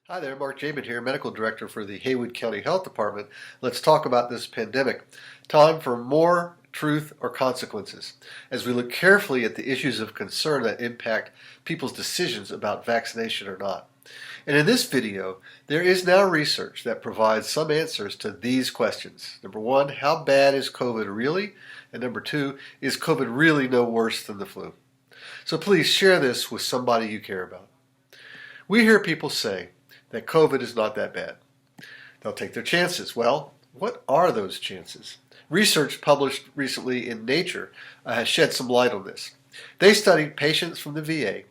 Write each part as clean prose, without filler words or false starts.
Hi there, Mark Jaben here, Medical Director for the Haywood County Health Department. Let's talk about this pandemic. Time for more truth or consequences as we look carefully at the issues of concern that impact people's decisions about vaccination or not. And in this video, there is now research that provides some answers to these questions. Number one, how bad is COVID really? And number two, is COVID really no worse than the flu? So please share this with somebody you care about. We hear people say that COVID is not that bad. They'll take their chances. Well, what are those chances? Research published recently in Nature has shed some light on this. They studied patients from the VA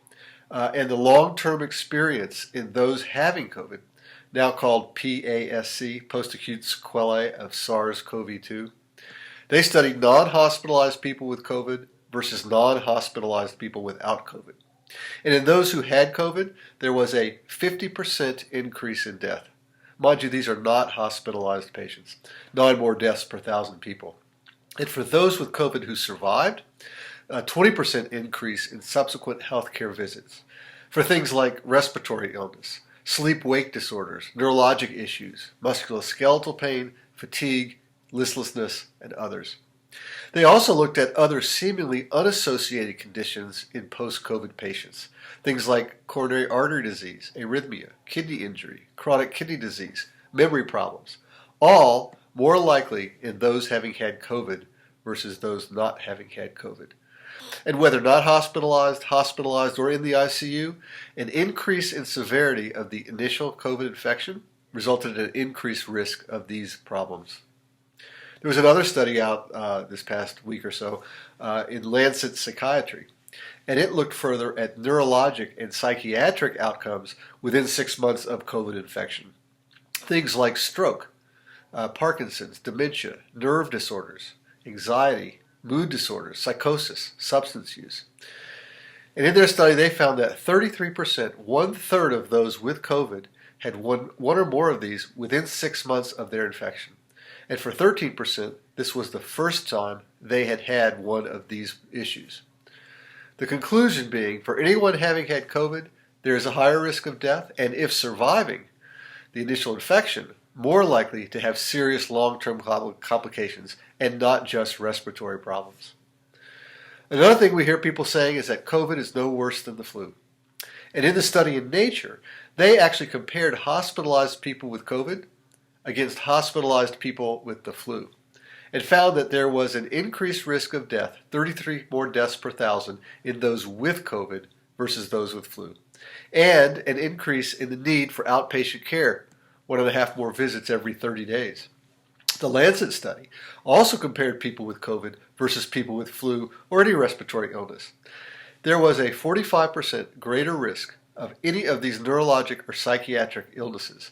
and the long-term experience in those having COVID, now called PASC, post-acute sequelae of SARS-CoV-2. They studied non-hospitalized people with COVID versus non-hospitalized people without COVID. And in those who had COVID, there was a 50% increase in death. Mind you, these are not hospitalized patients. 9 more deaths per 1,000 people. And for those with COVID who survived, a 20% increase in subsequent healthcare visits for things like respiratory illness, sleep-wake disorders, neurologic issues, musculoskeletal pain, fatigue, listlessness, and others. They also looked at other seemingly unassociated conditions in post-COVID patients, things like coronary artery disease, arrhythmia, kidney injury, chronic kidney disease, memory problems, all more likely in those having had COVID versus those not having had COVID. And whether not hospitalized, or in the ICU, an increase in severity of the initial COVID infection resulted in an increased risk of these problems. There was another study out this past week or so in Lancet Psychiatry, and it looked further at neurologic and psychiatric outcomes within 6 months of COVID infection. Things like stroke, Parkinson's, dementia, nerve disorders, anxiety, mood disorders, psychosis, substance use. And in their study, they found that 33%, one-third of those with COVID, had one or more of these within 6 months of their infection. And for 13%, this was the first time they had had one of these issues. The conclusion being, for anyone having had COVID, there is a higher risk of death, and if surviving the initial infection, more likely to have serious long-term complications and not just respiratory problems. Another thing we hear people saying is that COVID is no worse than the flu. And in the study in Nature, they actually compared hospitalized people with COVID against hospitalized people with the flu, and found that there was an increased risk of death, 33 more deaths per 1,000 in those with COVID versus those with flu, and an increase in the need for outpatient care, 1.5 more visits every 30 days. The Lancet study also compared people with COVID versus people with flu or any respiratory illness. There was a 45% greater risk of any of these neurologic or psychiatric illnesses,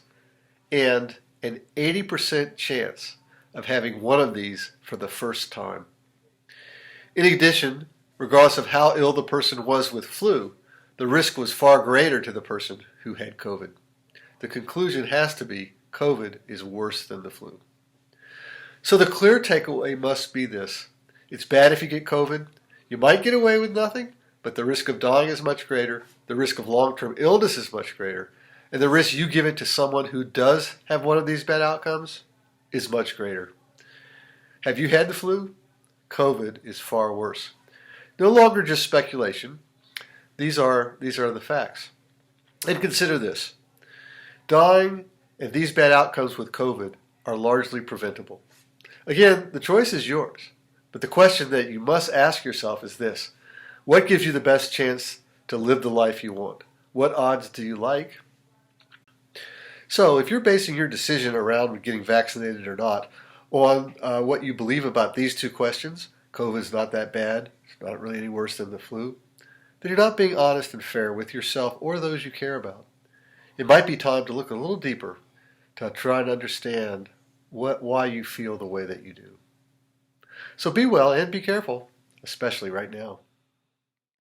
and an 80% chance of having one of these for the first time. In addition, regardless of how ill the person was with flu, the risk was far greater to the person who had COVID. The conclusion has to be COVID is worse than the flu. So the clear takeaway must be this. It's bad if you get COVID. You might get away with nothing, but the risk of dying is much greater. The risk of long-term illness is much greater. And the risk you give it to someone who does have one of these bad outcomes is much greater. Have you had the flu? COVID is far worse. No longer just speculation. These are the facts. And consider this. Dying and these bad outcomes with COVID are largely preventable. Again, the choice is yours. But the question that you must ask yourself is this. What gives you the best chance to live the life you want? What odds do you like? So if you're basing your decision around getting vaccinated or not on what you believe about these two questions, COVID is not that bad, it's not really any worse than the flu, then you're not being honest and fair with yourself or those you care about. It might be time to look a little deeper to try and understand why you feel the way that you do. So be well and be careful, especially right now.